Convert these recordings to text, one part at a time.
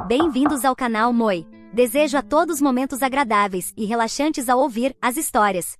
Bem-vindos ao canal Moi. Desejo a todos momentos agradáveis e relaxantes ao ouvir as histórias.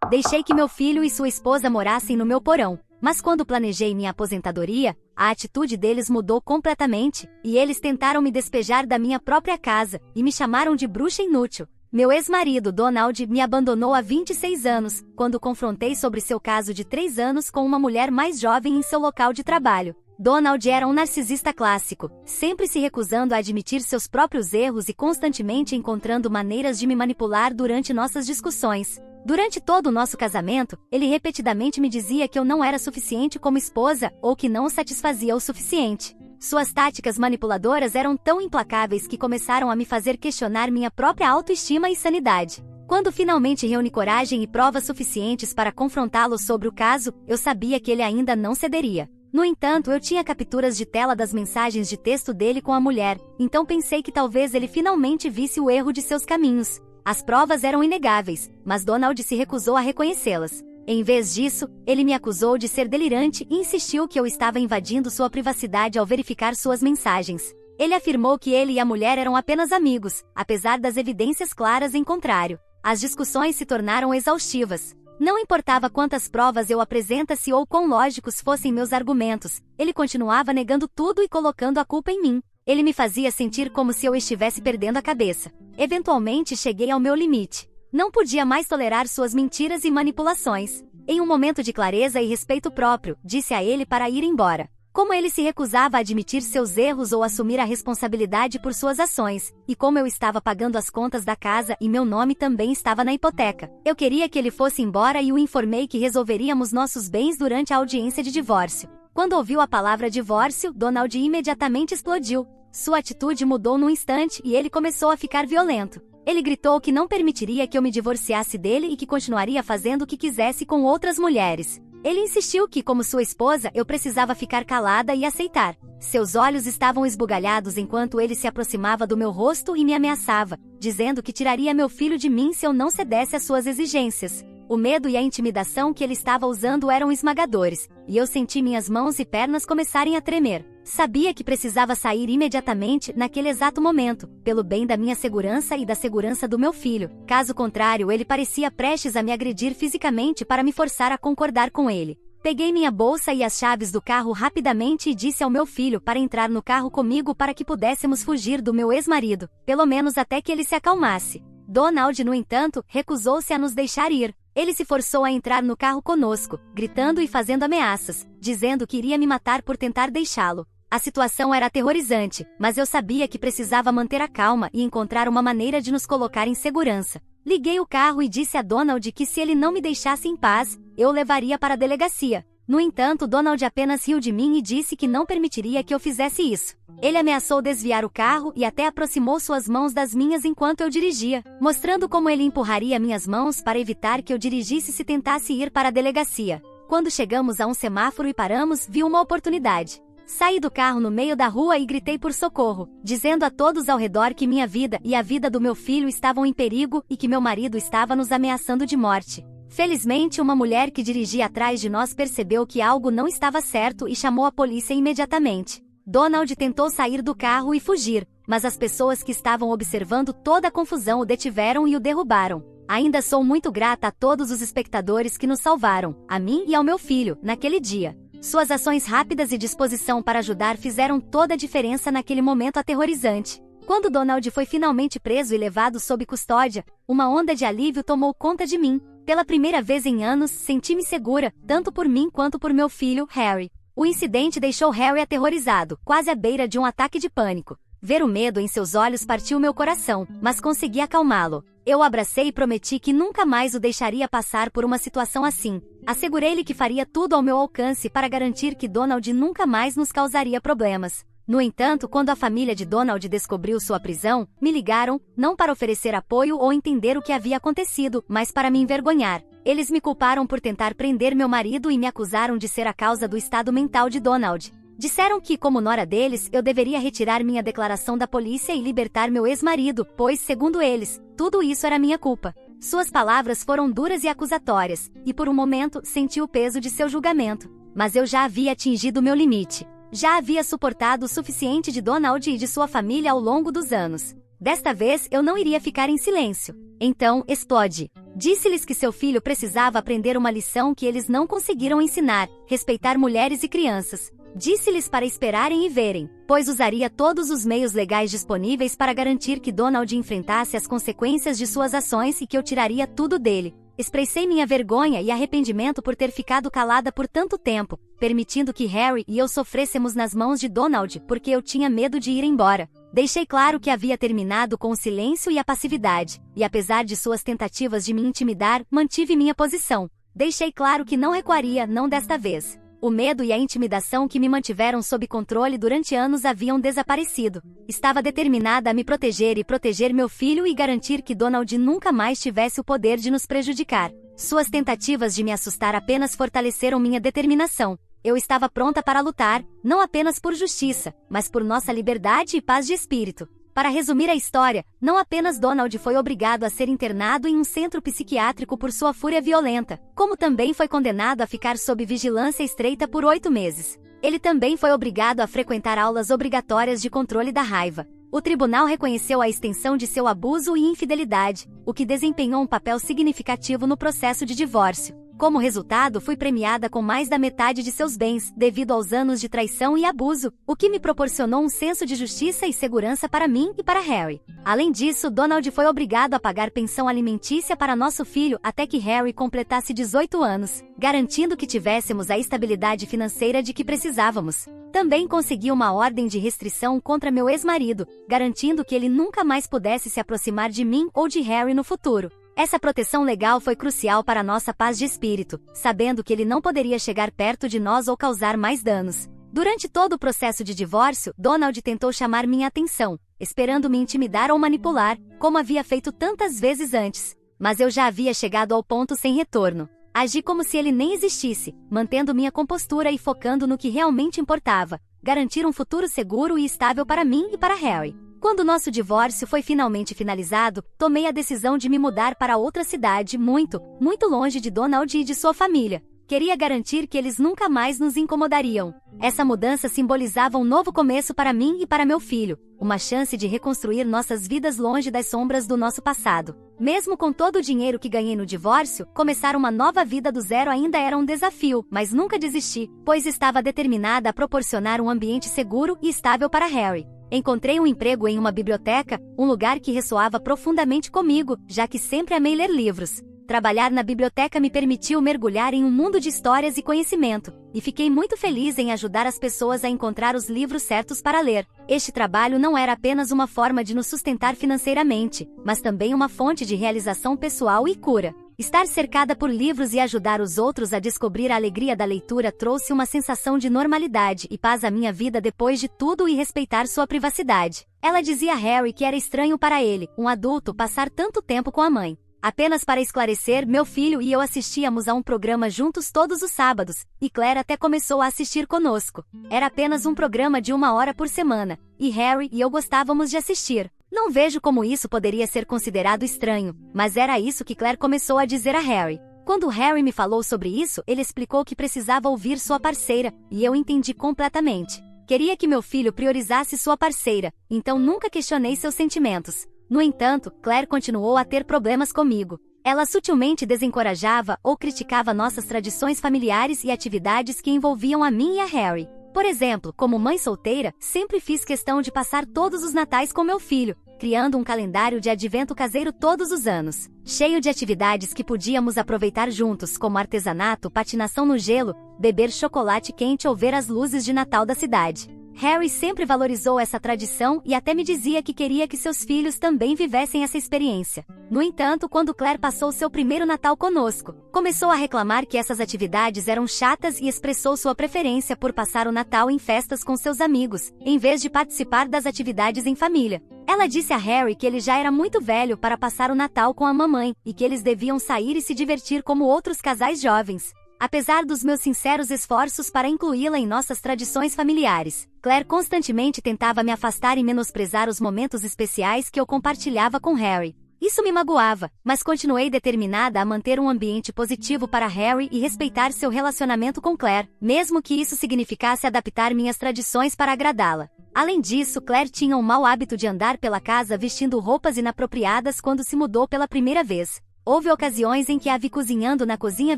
Deixei que meu filho e sua esposa morassem no meu porão, mas quando planejei minha aposentadoria, a atitude deles mudou completamente, e eles tentaram me despejar da minha própria casa, e me chamaram de bruxa inútil. Meu ex-marido, Donald, me abandonou há 26 anos, quando confrontei sobre seu caso de 3 anos com uma mulher mais jovem em seu local de trabalho. Donald era um narcisista clássico, sempre se recusando a admitir seus próprios erros e constantemente encontrando maneiras de me manipular durante nossas discussões. Durante todo o nosso casamento, ele repetidamente me dizia que eu não era suficiente como esposa ou que não o satisfazia o suficiente. Suas táticas manipuladoras eram tão implacáveis que começaram a me fazer questionar minha própria autoestima e sanidade. Quando finalmente reuni coragem e provas suficientes para confrontá-lo sobre o caso, eu sabia que ele ainda não cederia. No entanto, eu tinha capturas de tela das mensagens de texto dele com a mulher, então pensei que talvez ele finalmente visse o erro de seus caminhos. As provas eram inegáveis, mas Donald se recusou a reconhecê-las. Em vez disso, ele me acusou de ser delirante e insistiu que eu estava invadindo sua privacidade ao verificar suas mensagens. Ele afirmou que ele e a mulher eram apenas amigos, apesar das evidências claras em contrário. As discussões se tornaram exaustivas. Não importava quantas provas eu apresentasse ou quão lógicos fossem meus argumentos, ele continuava negando tudo e colocando a culpa em mim. Ele me fazia sentir como se eu estivesse perdendo a cabeça. Eventualmente cheguei ao meu limite. Não podia mais tolerar suas mentiras e manipulações. Em um momento de clareza e respeito próprio, disse a ele para ir embora. Como ele se recusava a admitir seus erros ou assumir a responsabilidade por suas ações, e como eu estava pagando as contas da casa e meu nome também estava na hipoteca. Eu queria que ele fosse embora e o informei que resolveríamos nossos bens durante a audiência de divórcio. Quando ouviu a palavra divórcio, Donald imediatamente explodiu. Sua atitude mudou num instante e ele começou a ficar violento. Ele gritou que não permitiria que eu me divorciasse dele e que continuaria fazendo o que quisesse com outras mulheres. Ele insistiu que, como sua esposa, eu precisava ficar calada e aceitar. Seus olhos estavam esbugalhados enquanto ele se aproximava do meu rosto e me ameaçava, dizendo que tiraria meu filho de mim se eu não cedesse às suas exigências. O medo e a intimidação que ele estava usando eram esmagadores, e eu senti minhas mãos e pernas começarem a tremer. Sabia que precisava sair imediatamente naquele exato momento, pelo bem da minha segurança e da segurança do meu filho. Caso contrário, ele parecia prestes a me agredir fisicamente para me forçar a concordar com ele. Peguei minha bolsa e as chaves do carro rapidamente e disse ao meu filho para entrar no carro comigo para que pudéssemos fugir do meu ex-marido, pelo menos até que ele se acalmasse. Donald, no entanto, recusou-se a nos deixar ir. Ele se forçou a entrar no carro conosco, gritando e fazendo ameaças, dizendo que iria me matar por tentar deixá-lo. A situação era aterrorizante, mas eu sabia que precisava manter a calma e encontrar uma maneira de nos colocar em segurança. Liguei o carro e disse a Donald que se ele não me deixasse em paz, eu o levaria para a delegacia. No entanto, Donald apenas riu de mim e disse que não permitiria que eu fizesse isso. Ele ameaçou desviar o carro e até aproximou suas mãos das minhas enquanto eu dirigia, mostrando como ele empurraria minhas mãos para evitar que eu dirigisse se tentasse ir para a delegacia. Quando chegamos a um semáforo e paramos, vi uma oportunidade. Saí do carro no meio da rua e gritei por socorro, dizendo a todos ao redor que minha vida e a vida do meu filho estavam em perigo e que meu marido estava nos ameaçando de morte. Felizmente, uma mulher que dirigia atrás de nós percebeu que algo não estava certo e chamou a polícia imediatamente. Donald tentou sair do carro e fugir, mas as pessoas que estavam observando toda a confusão o detiveram e o derrubaram. Ainda sou muito grata a todos os espectadores que nos salvaram, a mim e ao meu filho, naquele dia. Suas ações rápidas e disposição para ajudar fizeram toda a diferença naquele momento aterrorizante. Quando Donald foi finalmente preso e levado sob custódia, uma onda de alívio tomou conta de mim. Pela primeira vez em anos, senti-me segura, tanto por mim quanto por meu filho, Harry. O incidente deixou Harry aterrorizado, quase à beira de um ataque de pânico. Ver o medo em seus olhos partiu meu coração, mas consegui acalmá-lo. Eu o abracei e prometi que nunca mais o deixaria passar por uma situação assim. Assegurei-lhe que faria tudo ao meu alcance para garantir que Donald nunca mais nos causaria problemas. No entanto, quando a família de Donald descobriu sua prisão, me ligaram, não para oferecer apoio ou entender o que havia acontecido, mas para me envergonhar. Eles me culparam por tentar prender meu marido e me acusaram de ser a causa do estado mental de Donald. Disseram que, como nora deles, eu deveria retirar minha declaração da polícia e libertar meu ex-marido, pois, segundo eles, tudo isso era minha culpa. Suas palavras foram duras e acusatórias, e por um momento senti o peso de seu julgamento. Mas eu já havia atingido meu limite. Já havia suportado o suficiente de Donald e de sua família ao longo dos anos. Desta vez eu não iria ficar em silêncio. Então, explode. Disse-lhes que seu filho precisava aprender uma lição que eles não conseguiram ensinar: respeitar mulheres e crianças. Disse-lhes para esperarem e verem, pois usaria todos os meios legais disponíveis para garantir que Donald enfrentasse as consequências de suas ações e que eu tiraria tudo dele. Expressei minha vergonha e arrependimento por ter ficado calada por tanto tempo, permitindo que Harry e eu sofrêssemos nas mãos de Donald porque eu tinha medo de ir embora. Deixei claro que havia terminado com o silêncio e a passividade, e apesar de suas tentativas de me intimidar, mantive minha posição. Deixei claro que não recuaria, não desta vez. O medo e a intimidação que me mantiveram sob controle durante anos haviam desaparecido. Estava determinada a me proteger e proteger meu filho e garantir que Donald nunca mais tivesse o poder de nos prejudicar. Suas tentativas de me assustar apenas fortaleceram minha determinação. Eu estava pronta para lutar, não apenas por justiça, mas por nossa liberdade e paz de espírito. Para resumir a história, não apenas Donald foi obrigado a ser internado em um centro psiquiátrico por sua fúria violenta, como também foi condenado a ficar sob vigilância estreita por 8 meses. Ele também foi obrigado a frequentar aulas obrigatórias de controle da raiva. O tribunal reconheceu a extensão de seu abuso e infidelidade, o que desempenhou um papel significativo no processo de divórcio. Como resultado, fui premiada com mais da metade de seus bens, devido aos anos de traição e abuso, o que me proporcionou um senso de justiça e segurança para mim e para Harry. Além disso, Donald foi obrigado a pagar pensão alimentícia para nosso filho até que Harry completasse 18 anos, garantindo que tivéssemos a estabilidade financeira de que precisávamos. Também consegui uma ordem de restrição contra meu ex-marido, garantindo que ele nunca mais pudesse se aproximar de mim ou de Harry no futuro. Essa proteção legal foi crucial para nossa paz de espírito, sabendo que ele não poderia chegar perto de nós ou causar mais danos. Durante todo o processo de divórcio, Donald tentou chamar minha atenção, esperando me intimidar ou manipular, como havia feito tantas vezes antes. Mas eu já havia chegado ao ponto sem retorno. Agi como se ele nem existisse, mantendo minha compostura e focando no que realmente importava: garantir um futuro seguro e estável para mim e para Harry. Quando nosso divórcio foi finalmente finalizado, tomei a decisão de me mudar para outra cidade muito longe de Donald e de sua família. Queria garantir que eles nunca mais nos incomodariam. Essa mudança simbolizava um novo começo para mim e para meu filho, uma chance de reconstruir nossas vidas longe das sombras do nosso passado. Mesmo com todo o dinheiro que ganhei no divórcio, começar uma nova vida do zero ainda era um desafio, mas nunca desisti, pois estava determinada a proporcionar um ambiente seguro e estável para Harry. Encontrei um emprego em uma biblioteca, um lugar que ressoava profundamente comigo, já que sempre amei ler livros. Trabalhar na biblioteca me permitiu mergulhar em um mundo de histórias e conhecimento, e fiquei muito feliz em ajudar as pessoas a encontrar os livros certos para ler. Este trabalho não era apenas uma forma de nos sustentar financeiramente, mas também uma fonte de realização pessoal e cura. Estar cercada por livros e ajudar os outros a descobrir a alegria da leitura trouxe uma sensação de normalidade e paz à minha vida depois de tudo e respeitar sua privacidade. Ela dizia a Harry que era estranho para ele, um adulto, passar tanto tempo com a mãe. Apenas para esclarecer, meu filho e eu assistíamos a um programa juntos todos os sábados, e Claire até começou a assistir conosco. Era apenas um programa de 1 hora por semana, e Harry e eu gostávamos de assistir. Não vejo como isso poderia ser considerado estranho, mas era isso que Claire começou a dizer a Harry. Quando Harry me falou sobre isso, ele explicou que precisava ouvir sua parceira, e eu entendi completamente. Queria que meu filho priorizasse sua parceira, então nunca questionei seus sentimentos. No entanto, Claire continuou a ter problemas comigo. Ela sutilmente desencorajava ou criticava nossas tradições familiares e atividades que envolviam a mim e a Harry. Por exemplo, como mãe solteira, sempre fiz questão de passar todos os natais com meu filho, criando um calendário de advento caseiro todos os anos, cheio de atividades que podíamos aproveitar juntos, como artesanato, patinação no gelo, beber chocolate quente ou ver as luzes de Natal da cidade. Harry sempre valorizou essa tradição e até me dizia que queria que seus filhos também vivessem essa experiência. No entanto, quando Claire passou seu primeiro Natal conosco, começou a reclamar que essas atividades eram chatas e expressou sua preferência por passar o Natal em festas com seus amigos, em vez de participar das atividades em família. Ela disse a Harry que ele já era muito velho para passar o Natal com a mamãe, e que eles deviam sair e se divertir como outros casais jovens. Apesar dos meus sinceros esforços para incluí-la em nossas tradições familiares, Claire constantemente tentava me afastar e menosprezar os momentos especiais que eu compartilhava com Harry. Isso me magoava, mas continuei determinada a manter um ambiente positivo para Harry e respeitar seu relacionamento com Claire, mesmo que isso significasse adaptar minhas tradições para agradá-la. Além disso, Claire tinha um mau hábito de andar pela casa vestindo roupas inapropriadas quando se mudou pela primeira vez. Houve ocasiões em que a vi cozinhando na cozinha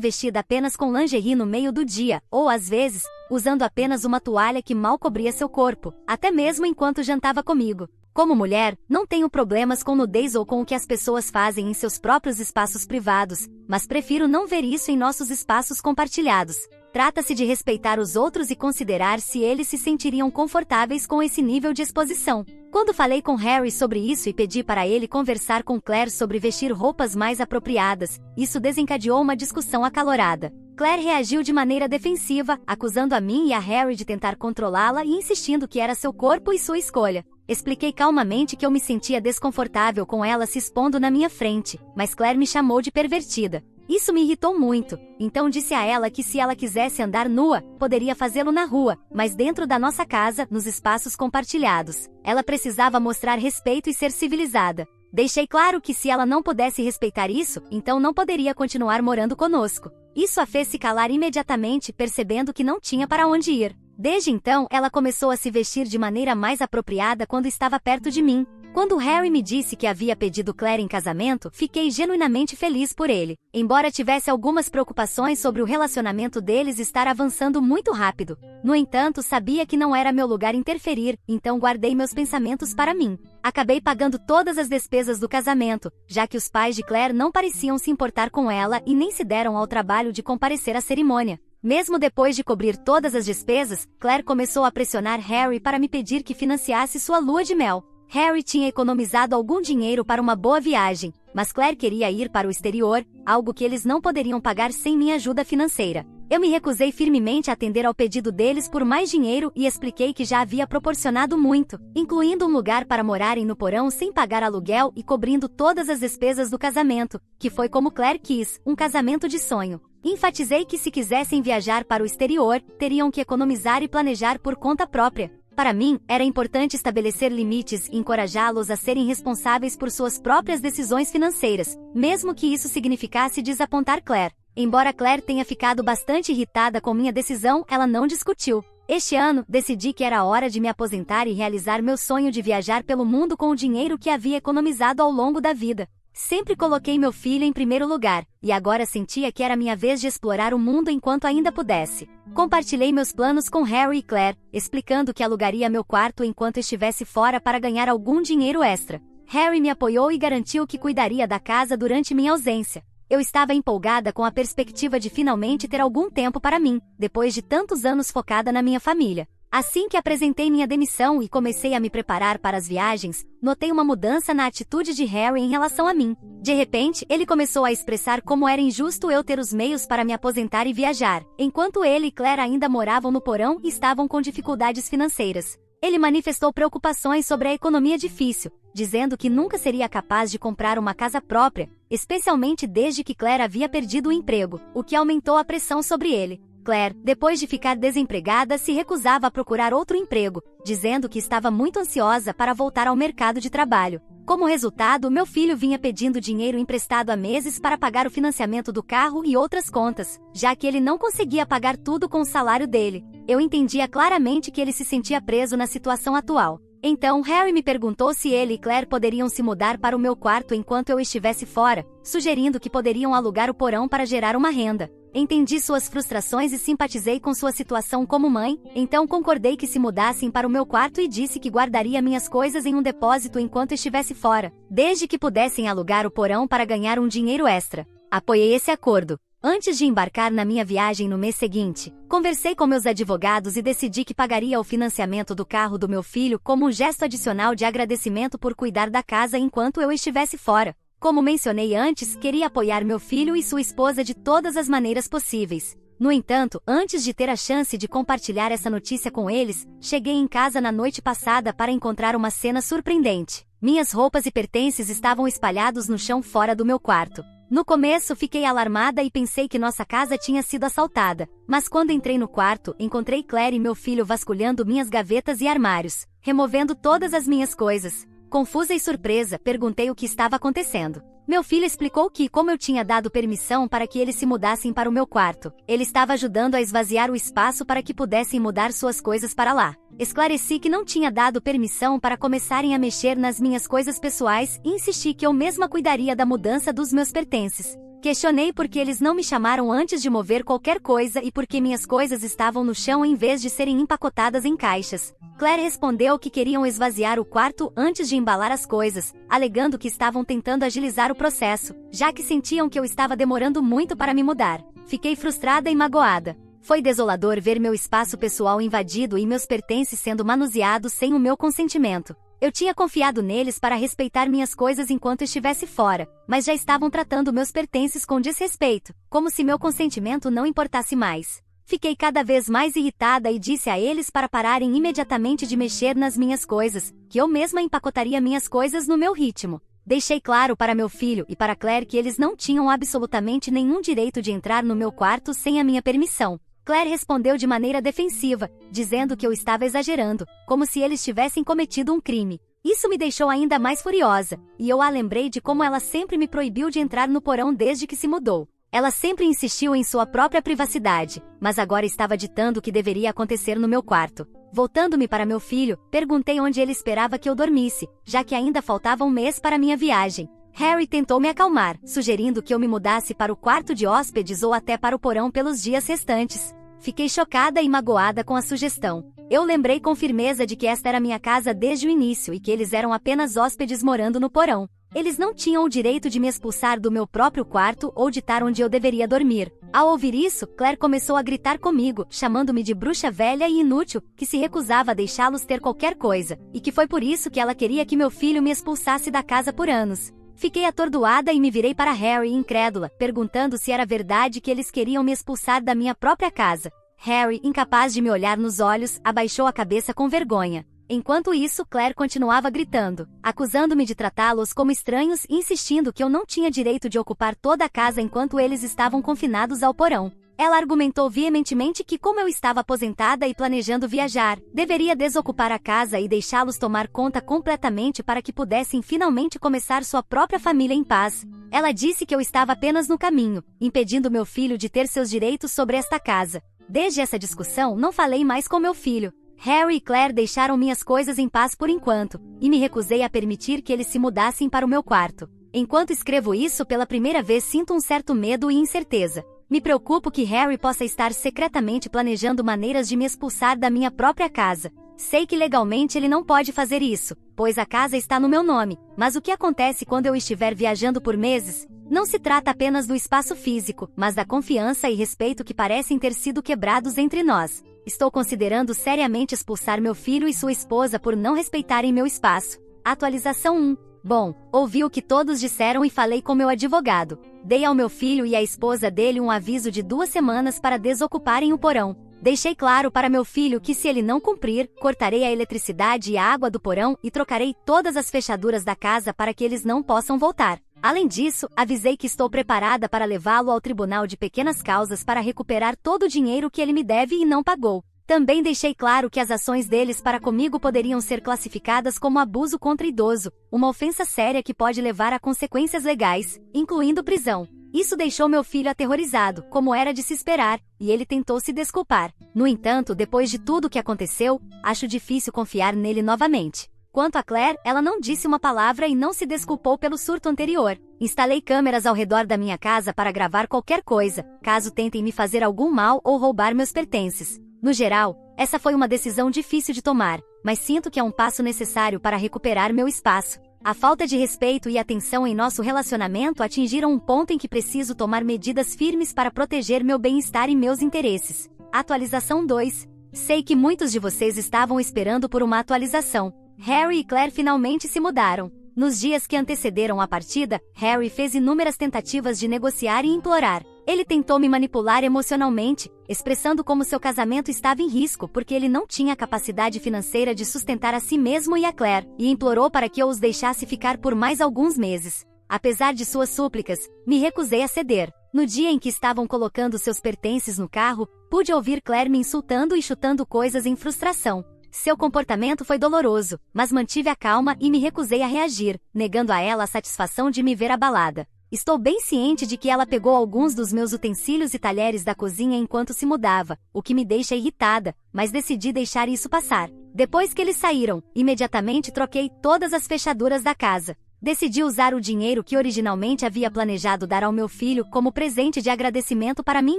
vestida apenas com lingerie no meio do dia, ou às vezes, usando apenas uma toalha que mal cobria seu corpo, até mesmo enquanto jantava comigo. Como mulher, não tenho problemas com nudez ou com o que as pessoas fazem em seus próprios espaços privados, mas prefiro não ver isso em nossos espaços compartilhados. Trata-se de respeitar os outros e considerar se eles se sentiriam confortáveis com esse nível de exposição. Quando falei com Harry sobre isso e pedi para ele conversar com Claire sobre vestir roupas mais apropriadas, isso desencadeou uma discussão acalorada. Claire reagiu de maneira defensiva, acusando a mim e a Harry de tentar controlá-la e insistindo que era seu corpo e sua escolha. Expliquei calmamente que eu me sentia desconfortável com ela se expondo na minha frente, mas Claire me chamou de pervertida. Isso me irritou muito, então disse a ela que se ela quisesse andar nua, poderia fazê-lo na rua, mas dentro da nossa casa, nos espaços compartilhados. Ela precisava mostrar respeito e ser civilizada. Deixei claro que se ela não pudesse respeitar isso, então não poderia continuar morando conosco. Isso a fez se calar imediatamente, percebendo que não tinha para onde ir. Desde então, ela começou a se vestir de maneira mais apropriada quando estava perto de mim. Quando Harry me disse que havia pedido Claire em casamento, fiquei genuinamente feliz por ele. Embora tivesse algumas preocupações sobre o relacionamento deles estar avançando muito rápido. No entanto, sabia que não era meu lugar interferir, então guardei meus pensamentos para mim. Acabei pagando todas as despesas do casamento, já que os pais de Claire não pareciam se importar com ela e nem se deram ao trabalho de comparecer à cerimônia. Mesmo depois de cobrir todas as despesas, Claire começou a pressionar Harry para me pedir que financiasse sua lua de mel. Harry tinha economizado algum dinheiro para uma boa viagem, mas Claire queria ir para o exterior, algo que eles não poderiam pagar sem minha ajuda financeira. Eu me recusei firmemente a atender ao pedido deles por mais dinheiro e expliquei que já havia proporcionado muito, incluindo um lugar para morarem no porão sem pagar aluguel e cobrindo todas as despesas do casamento, que foi como Claire quis, um casamento de sonho. Enfatizei que se quisessem viajar para o exterior, teriam que economizar e planejar por conta própria. Para mim, era importante estabelecer limites e encorajá-los a serem responsáveis por suas próprias decisões financeiras, mesmo que isso significasse desapontar Claire. Embora Claire tenha ficado bastante irritada com minha decisão, ela não discutiu. Este ano, decidi que era hora de me aposentar e realizar meu sonho de viajar pelo mundo com o dinheiro que havia economizado ao longo da vida. Sempre coloquei meu filho em primeiro lugar, e agora sentia que era minha vez de explorar o mundo enquanto ainda pudesse. Compartilhei meus planos com Harry e Claire, explicando que alugaria meu quarto enquanto estivesse fora para ganhar algum dinheiro extra. Harry me apoiou e garantiu que cuidaria da casa durante minha ausência. Eu estava empolgada com a perspectiva de finalmente ter algum tempo para mim, depois de tantos anos focada na minha família. Assim que apresentei minha demissão e comecei a me preparar para as viagens, notei uma mudança na atitude de Harry em relação a mim. De repente, ele começou a expressar como era injusto eu ter os meios para me aposentar e viajar, enquanto ele e Claire ainda moravam no porão e estavam com dificuldades financeiras. Ele manifestou preocupações sobre a economia difícil, dizendo que nunca seria capaz de comprar uma casa própria, especialmente desde que Claire havia perdido o emprego, o que aumentou a pressão sobre ele. Claire, depois de ficar desempregada, se recusava a procurar outro emprego, dizendo que estava muito ansiosa para voltar ao mercado de trabalho. Como resultado, meu filho vinha pedindo dinheiro emprestado há meses para pagar o financiamento do carro e outras contas, já que ele não conseguia pagar tudo com o salário dele. Eu entendia claramente que ele se sentia preso na situação atual. Então, Harry me perguntou se ele e Claire poderiam se mudar para o meu quarto enquanto eu estivesse fora, sugerindo que poderiam alugar o porão para gerar uma renda. Entendi suas frustrações e simpatizei com sua situação como mãe, então concordei que se mudassem para o meu quarto e disse que guardaria minhas coisas em um depósito enquanto estivesse fora, desde que pudessem alugar o porão para ganhar um dinheiro extra. Apoiei esse acordo. Antes de embarcar na minha viagem no mês seguinte, conversei com meus advogados e decidi que pagaria o financiamento do carro do meu filho como um gesto adicional de agradecimento por cuidar da casa enquanto eu estivesse fora. Como mencionei antes, queria apoiar meu filho e sua esposa de todas as maneiras possíveis. No entanto, antes de ter a chance de compartilhar essa notícia com eles, cheguei em casa na noite passada para encontrar uma cena surpreendente. Minhas roupas e pertences estavam espalhados no chão fora do meu quarto. No começo fiquei alarmada e pensei que nossa casa tinha sido assaltada, mas quando entrei no quarto, encontrei Claire e meu filho vasculhando minhas gavetas e armários, removendo todas as minhas coisas. Confusa e surpresa, perguntei o que estava acontecendo. Meu filho explicou que, como eu tinha dado permissão para que eles se mudassem para o meu quarto, ele estava ajudando a esvaziar o espaço para que pudessem mudar suas coisas para lá. Esclareci que não tinha dado permissão para começarem a mexer nas minhas coisas pessoais e insisti que eu mesma cuidaria da mudança dos meus pertences. Questionei por que eles não me chamaram antes de mover qualquer coisa e por que minhas coisas estavam no chão em vez de serem empacotadas em caixas. Claire respondeu que queriam esvaziar o quarto antes de embalar as coisas, alegando que estavam tentando agilizar o processo, já que sentiam que eu estava demorando muito para me mudar. Fiquei frustrada e magoada. Foi desolador ver meu espaço pessoal invadido e meus pertences sendo manuseados sem o meu consentimento. Eu tinha confiado neles para respeitar minhas coisas enquanto estivesse fora, mas já estavam tratando meus pertences com desrespeito, como se meu consentimento não importasse mais. Fiquei cada vez mais irritada e disse a eles para pararem imediatamente de mexer nas minhas coisas, que eu mesma empacotaria minhas coisas no meu ritmo. Deixei claro para meu filho e para Claire que eles não tinham absolutamente nenhum direito de entrar no meu quarto sem a minha permissão. Claire respondeu de maneira defensiva, dizendo que eu estava exagerando, como se eles tivessem cometido um crime. Isso me deixou ainda mais furiosa, e eu a lembrei de como ela sempre me proibiu de entrar no porão desde que se mudou. Ela sempre insistiu em sua própria privacidade, mas agora estava ditando o que deveria acontecer no meu quarto. Voltando-me para meu filho, perguntei onde ele esperava que eu dormisse, já que ainda faltava um mês para minha viagem. Harry tentou me acalmar, sugerindo que eu me mudasse para o quarto de hóspedes ou até para o porão pelos dias restantes. Fiquei chocada e magoada com a sugestão. Eu lembrei com firmeza de que esta era minha casa desde o início e que eles eram apenas hóspedes morando no porão. Eles não tinham o direito de me expulsar do meu próprio quarto ou ditar onde eu deveria dormir. Ao ouvir isso, Claire começou a gritar comigo, chamando-me de bruxa velha e inútil, que se recusava a deixá-los ter qualquer coisa, e que foi por isso que ela queria que meu filho me expulsasse da casa por anos. Fiquei atordoada e me virei para Harry incrédula, perguntando se era verdade que eles queriam me expulsar da minha própria casa. Harry, incapaz de me olhar nos olhos, abaixou a cabeça com vergonha. Enquanto isso, Claire continuava gritando, acusando-me de tratá-los como estranhos e insistindo que eu não tinha direito de ocupar toda a casa enquanto eles estavam confinados ao porão. Ela argumentou veementemente que, como eu estava aposentada e planejando viajar, deveria desocupar a casa e deixá-los tomar conta completamente para que pudessem finalmente começar sua própria família em paz. Ela disse que eu estava apenas no caminho, impedindo meu filho de ter seus direitos sobre esta casa. Desde essa discussão, não falei mais com meu filho. Harry e Claire deixaram minhas coisas em paz por enquanto, e me recusei a permitir que eles se mudassem para o meu quarto. Enquanto escrevo isso pela primeira vez, sinto um certo medo e incerteza. Me preocupo que Harry possa estar secretamente planejando maneiras de me expulsar da minha própria casa. Sei que legalmente ele não pode fazer isso, pois a casa está no meu nome, mas o que acontece quando eu estiver viajando por meses? Não se trata apenas do espaço físico, mas da confiança e respeito que parecem ter sido quebrados entre nós. Estou considerando seriamente expulsar meu filho e sua esposa por não respeitarem meu espaço. Atualização 1. Bom, ouvi o que todos disseram e falei com meu advogado. Dei ao meu filho e à esposa dele um aviso de 2 semanas para desocuparem o porão. Deixei claro para meu filho que se ele não cumprir, cortarei a eletricidade e a água do porão e trocarei todas as fechaduras da casa para que eles não possam voltar. Além disso, avisei que estou preparada para levá-lo ao tribunal de pequenas causas para recuperar todo o dinheiro que ele me deve e não pagou. Também deixei claro que as ações deles para comigo poderiam ser classificadas como abuso contra idoso, uma ofensa séria que pode levar a consequências legais, incluindo prisão. Isso deixou meu filho aterrorizado, como era de se esperar, e ele tentou se desculpar. No entanto, depois de tudo o que aconteceu, acho difícil confiar nele novamente. Quanto a Claire, ela não disse uma palavra e não se desculpou pelo surto anterior. Instalei câmeras ao redor da minha casa para gravar qualquer coisa, caso tentem me fazer algum mal ou roubar meus pertences. No geral, essa foi uma decisão difícil de tomar, mas sinto que é um passo necessário para recuperar meu espaço. A falta de respeito e atenção em nosso relacionamento atingiram um ponto em que preciso tomar medidas firmes para proteger meu bem-estar e meus interesses. Atualização 2. Sei que muitos de vocês estavam esperando por uma atualização. Harry e Claire finalmente se mudaram. Nos dias que antecederam a partida, Harry fez inúmeras tentativas de negociar e implorar. Ele tentou me manipular emocionalmente, expressando como seu casamento estava em risco porque ele não tinha capacidade financeira de sustentar a si mesmo e a Claire, e implorou para que eu os deixasse ficar por mais alguns meses. Apesar de suas súplicas, me recusei a ceder. No dia em que estavam colocando seus pertences no carro, pude ouvir Claire me insultando e chutando coisas em frustração. Seu comportamento foi doloroso, mas mantive a calma e me recusei a reagir, negando a ela a satisfação de me ver abalada. Estou bem ciente de que ela pegou alguns dos meus utensílios e talheres da cozinha enquanto se mudava, o que me deixa irritada, mas decidi deixar isso passar. Depois que eles saíram, imediatamente troquei todas as fechaduras da casa. Decidi usar o dinheiro que originalmente havia planejado dar ao meu filho como presente de agradecimento para mim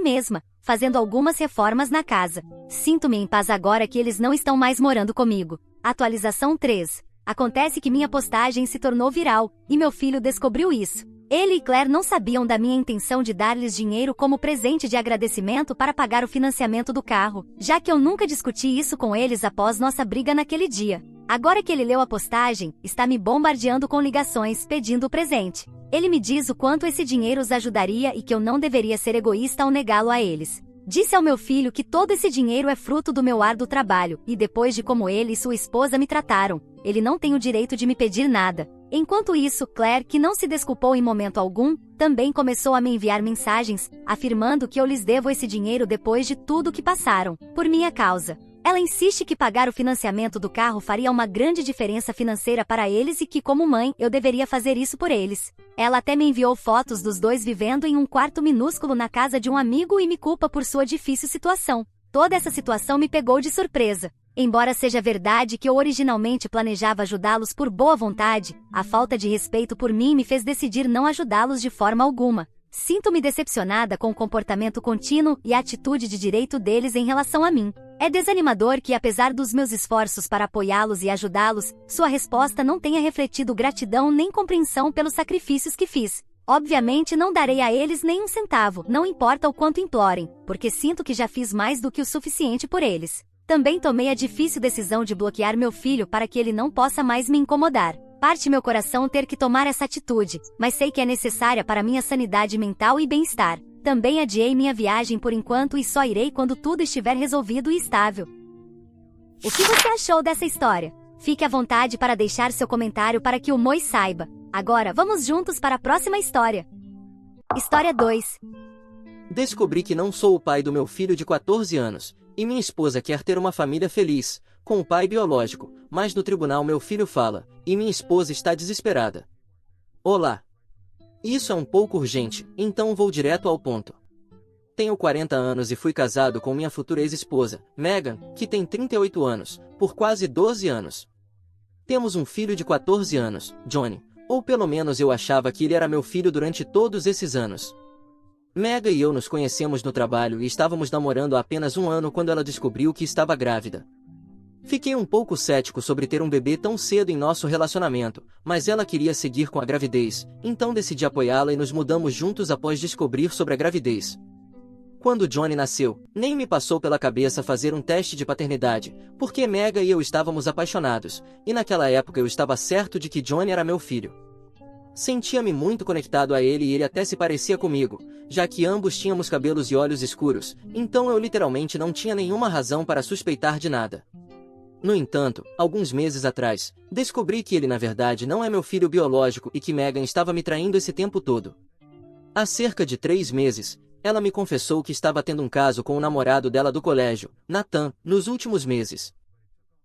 mesma, fazendo algumas reformas na casa. Sinto-me em paz agora que eles não estão mais morando comigo. Atualização 3. Acontece que minha postagem se tornou viral, e meu filho descobriu isso. Ele e Claire não sabiam da minha intenção de dar-lhes dinheiro como presente de agradecimento para pagar o financiamento do carro, já que eu nunca discuti isso com eles após nossa briga naquele dia. Agora que ele leu a postagem, está me bombardeando com ligações pedindo o presente. Ele me diz o quanto esse dinheiro os ajudaria e que eu não deveria ser egoísta ao negá-lo a eles. Disse ao meu filho que todo esse dinheiro é fruto do meu árduo trabalho, e depois de como ele e sua esposa me trataram, ele não tem o direito de me pedir nada. Enquanto isso, Claire, que não se desculpou em momento algum, também começou a me enviar mensagens, afirmando que eu lhes devo esse dinheiro depois de tudo que passaram, por minha causa. Ela insiste que pagar o financiamento do carro faria uma grande diferença financeira para eles e que, como mãe, eu deveria fazer isso por eles. Ela até me enviou fotos dos dois vivendo em um quarto minúsculo na casa de um amigo e me culpa por sua difícil situação. Toda essa situação me pegou de surpresa. Embora seja verdade que eu originalmente planejava ajudá-los por boa vontade, a falta de respeito por mim me fez decidir não ajudá-los de forma alguma. Sinto-me decepcionada com o comportamento contínuo e a atitude de direito deles em relação a mim. É desanimador que, apesar dos meus esforços para apoiá-los e ajudá-los, sua resposta não tenha refletido gratidão nem compreensão pelos sacrifícios que fiz. Obviamente não darei a eles nem um centavo, não importa o quanto implorem, porque sinto que já fiz mais do que o suficiente por eles. Também tomei a difícil decisão de bloquear meu filho para que ele não possa mais me incomodar. Parte meu coração ter que tomar essa atitude, mas sei que é necessária para minha sanidade mental e bem-estar. Também adiei minha viagem por enquanto e só irei quando tudo estiver resolvido e estável. O que você achou dessa história? Fique à vontade para deixar seu comentário para que o Moi saiba. Agora, vamos juntos para a próxima história. História 2. Descobri que não sou o pai do meu filho de 14 anos, e minha esposa quer ter uma família feliz, com o pai biológico, mas no tribunal meu filho fala, e minha esposa está desesperada. Olá! Isso é um pouco urgente, então vou direto ao ponto. Tenho 40 anos e fui casado com minha futura ex-esposa, Megan, que tem 38 anos, por quase 12 anos. Temos um filho de 14 anos, Johnny, ou pelo menos eu achava que ele era meu filho durante todos esses anos. Megan e eu nos conhecemos no trabalho e estávamos namorando há apenas um ano quando ela descobriu que estava grávida. Fiquei um pouco cético sobre ter um bebê tão cedo em nosso relacionamento, mas ela queria seguir com a gravidez, então decidi apoiá-la e nos mudamos juntos após descobrir sobre a gravidez. Quando Johnny nasceu, nem me passou pela cabeça fazer um teste de paternidade, porque Megan e eu estávamos apaixonados, e naquela época eu estava certo de que Johnny era meu filho. Sentia-me muito conectado a ele e ele até se parecia comigo, já que ambos tínhamos cabelos e olhos escuros, então eu literalmente não tinha nenhuma razão para suspeitar de nada. No entanto, alguns meses atrás, descobri que ele na verdade não é meu filho biológico e que Megan estava me traindo esse tempo todo. Há cerca de 3 meses, ela me confessou que estava tendo um caso com o namorado dela do colégio, Nathan, nos últimos meses.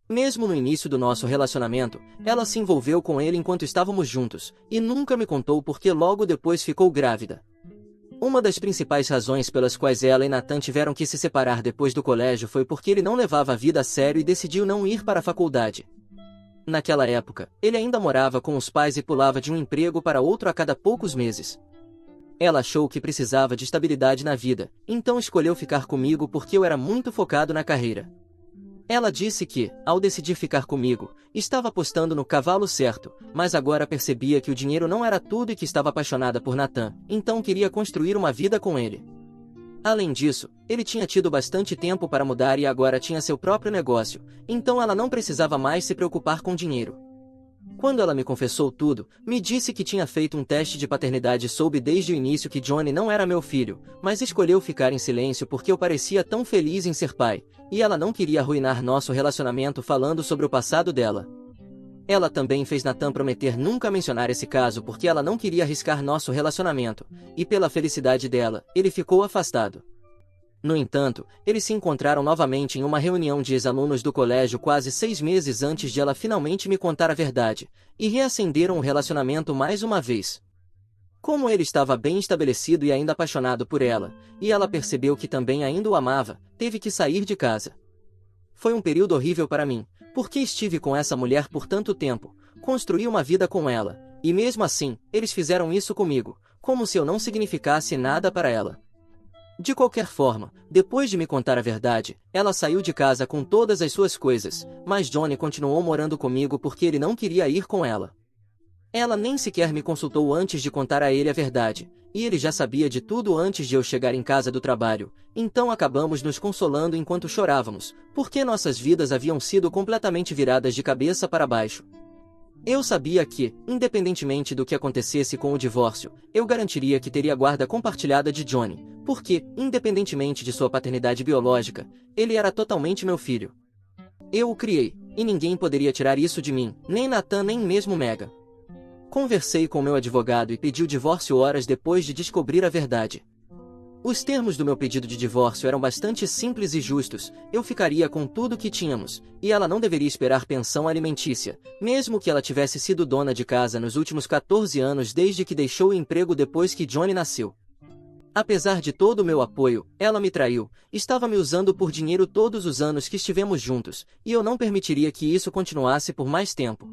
Mesmo no início do nosso relacionamento, ela se envolveu com ele enquanto estávamos juntos, e nunca me contou porque logo depois ficou grávida. Uma das principais razões pelas quais ela e Nathan tiveram que se separar depois do colégio foi porque ele não levava a vida a sério e decidiu não ir para a faculdade. Naquela época, ele ainda morava com os pais e pulava de um emprego para outro a cada poucos meses. Ela achou que precisava de estabilidade na vida, então escolheu ficar comigo porque eu era muito focado na carreira. Ela disse que, ao decidir ficar comigo, estava apostando no cavalo certo, mas agora percebia que o dinheiro não era tudo e que estava apaixonada por Nathan, então queria construir uma vida com ele. Além disso, ele tinha tido bastante tempo para mudar e agora tinha seu próprio negócio, então ela não precisava mais se preocupar com dinheiro. Quando ela me confessou tudo, me disse que tinha feito um teste de paternidade e soube desde o início que Johnny não era meu filho, mas escolheu ficar em silêncio porque eu parecia tão feliz em ser pai, e ela não queria arruinar nosso relacionamento falando sobre o passado dela. Ela também fez Nathan prometer nunca mencionar esse caso porque ela não queria arriscar nosso relacionamento, e pela felicidade dela, ele ficou afastado. No entanto, eles se encontraram novamente em uma reunião de ex-alunos do colégio quase 6 meses antes de ela finalmente me contar a verdade, e reacenderam o relacionamento mais uma vez. Como ele estava bem estabelecido e ainda apaixonado por ela, e ela percebeu que também ainda o amava, teve que sair de casa. Foi um período horrível para mim, porque estive com essa mulher por tanto tempo, construí uma vida com ela, e mesmo assim, eles fizeram isso comigo, como se eu não significasse nada para ela. De qualquer forma, depois de me contar a verdade, ela saiu de casa com todas as suas coisas, mas Johnny continuou morando comigo porque ele não queria ir com ela. Ela nem sequer me consultou antes de contar a ele a verdade, e ele já sabia de tudo antes de eu chegar em casa do trabalho, então acabamos nos consolando enquanto chorávamos, porque nossas vidas haviam sido completamente viradas de cabeça para baixo. Eu sabia que, independentemente do que acontecesse com o divórcio, eu garantiria que teria a guarda compartilhada de Johnny, porque, independentemente de sua paternidade biológica, ele era totalmente meu filho. Eu o criei, e ninguém poderia tirar isso de mim, nem Nathan nem mesmo Megan. Conversei com meu advogado e pedi o divórcio horas depois de descobrir a verdade. Os termos do meu pedido de divórcio eram bastante simples e justos, eu ficaria com tudo que tínhamos, e ela não deveria esperar pensão alimentícia, mesmo que ela tivesse sido dona de casa nos últimos 14 anos desde que deixou o emprego depois que Johnny nasceu. Apesar de todo o meu apoio, ela me traiu, estava me usando por dinheiro todos os anos que estivemos juntos, e eu não permitiria que isso continuasse por mais tempo.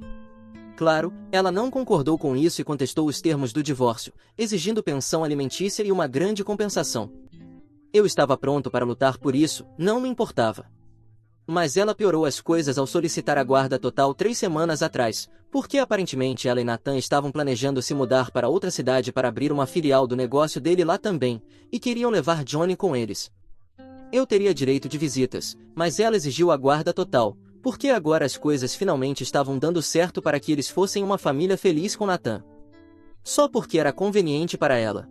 Claro, ela não concordou com isso e contestou os termos do divórcio, exigindo pensão alimentícia e uma grande compensação. Eu estava pronto para lutar por isso, não me importava. Mas ela piorou as coisas ao solicitar a guarda total 3 semanas atrás, porque aparentemente ela e Nathan estavam planejando se mudar para outra cidade para abrir uma filial do negócio dele lá também, e queriam levar Johnny com eles. Eu teria direito de visitas, mas ela exigiu a guarda total, porque agora as coisas finalmente estavam dando certo para que eles fossem uma família feliz com Nathan. Só porque era conveniente para ela.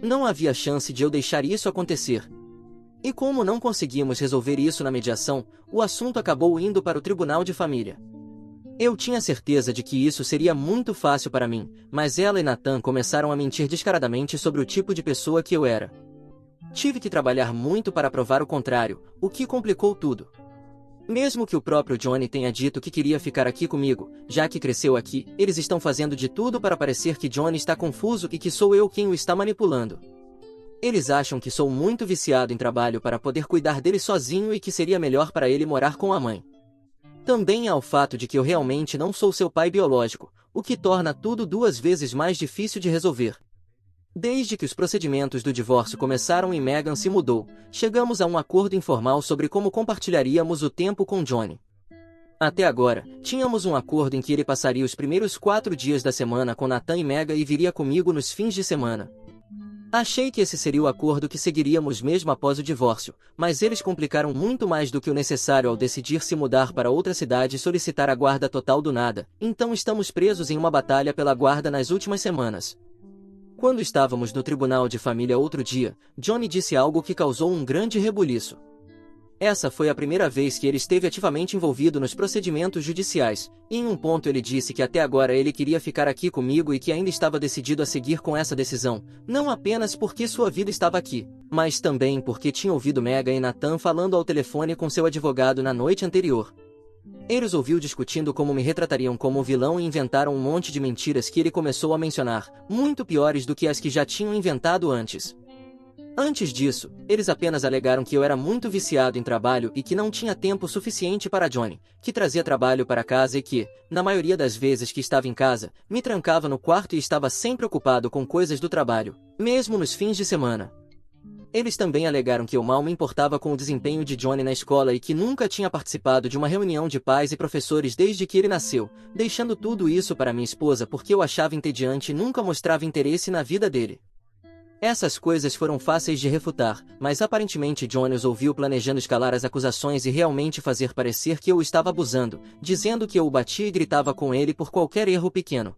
Não havia chance de eu deixar isso acontecer. E como não conseguimos resolver isso na mediação, o assunto acabou indo para o tribunal de família. Eu tinha certeza de que isso seria muito fácil para mim, mas ela e Nathan começaram a mentir descaradamente sobre o tipo de pessoa que eu era. Tive que trabalhar muito para provar o contrário, o que complicou tudo. Mesmo que o próprio Johnny tenha dito que queria ficar aqui comigo, já que cresceu aqui, eles estão fazendo de tudo para parecer que Johnny está confuso e que sou eu quem o está manipulando. Eles acham que sou muito viciado em trabalho para poder cuidar dele sozinho e que seria melhor para ele morar com a mãe. Também há o fato de que eu realmente não sou seu pai biológico, o que torna tudo 2 vezes mais difícil de resolver. Desde que os procedimentos do divórcio começaram e Megan se mudou, chegamos a um acordo informal sobre como compartilharíamos o tempo com Johnny. Até agora, tínhamos um acordo em que ele passaria os primeiros 4 dias da semana com Nathan e Megan e viria comigo nos fins de semana. Achei que esse seria o acordo que seguiríamos mesmo após o divórcio, mas eles complicaram muito mais do que o necessário ao decidir se mudar para outra cidade e solicitar a guarda total do nada, então estamos presos em uma batalha pela guarda nas últimas semanas. Quando estávamos no tribunal de família outro dia, Johnny disse algo que causou um grande rebuliço. Essa foi a primeira vez que ele esteve ativamente envolvido nos procedimentos judiciais, e em um ponto ele disse que até agora ele queria ficar aqui comigo e que ainda estava decidido a seguir com essa decisão, não apenas porque sua vida estava aqui, mas também porque tinha ouvido Megan e Nathan falando ao telefone com seu advogado na noite anterior. Ele os ouviu discutindo como me retratariam como um vilão e inventaram um monte de mentiras que ele começou a mencionar, muito piores do que as que já tinham inventado antes. Antes disso, eles apenas alegaram que eu era muito viciado em trabalho e que não tinha tempo suficiente para Johnny, que trazia trabalho para casa e que, na maioria das vezes que estava em casa, me trancava no quarto e estava sempre ocupado com coisas do trabalho, mesmo nos fins de semana. Eles também alegaram que eu mal me importava com o desempenho de Johnny na escola e que nunca tinha participado de uma reunião de pais e professores desde que ele nasceu, deixando tudo isso para minha esposa porque eu achava entediante e nunca mostrava interesse na vida dele. Essas coisas foram fáceis de refutar, mas aparentemente Johnny os ouviu planejando escalar as acusações e realmente fazer parecer que eu o estava abusando, dizendo que eu o batia e gritava com ele por qualquer erro pequeno.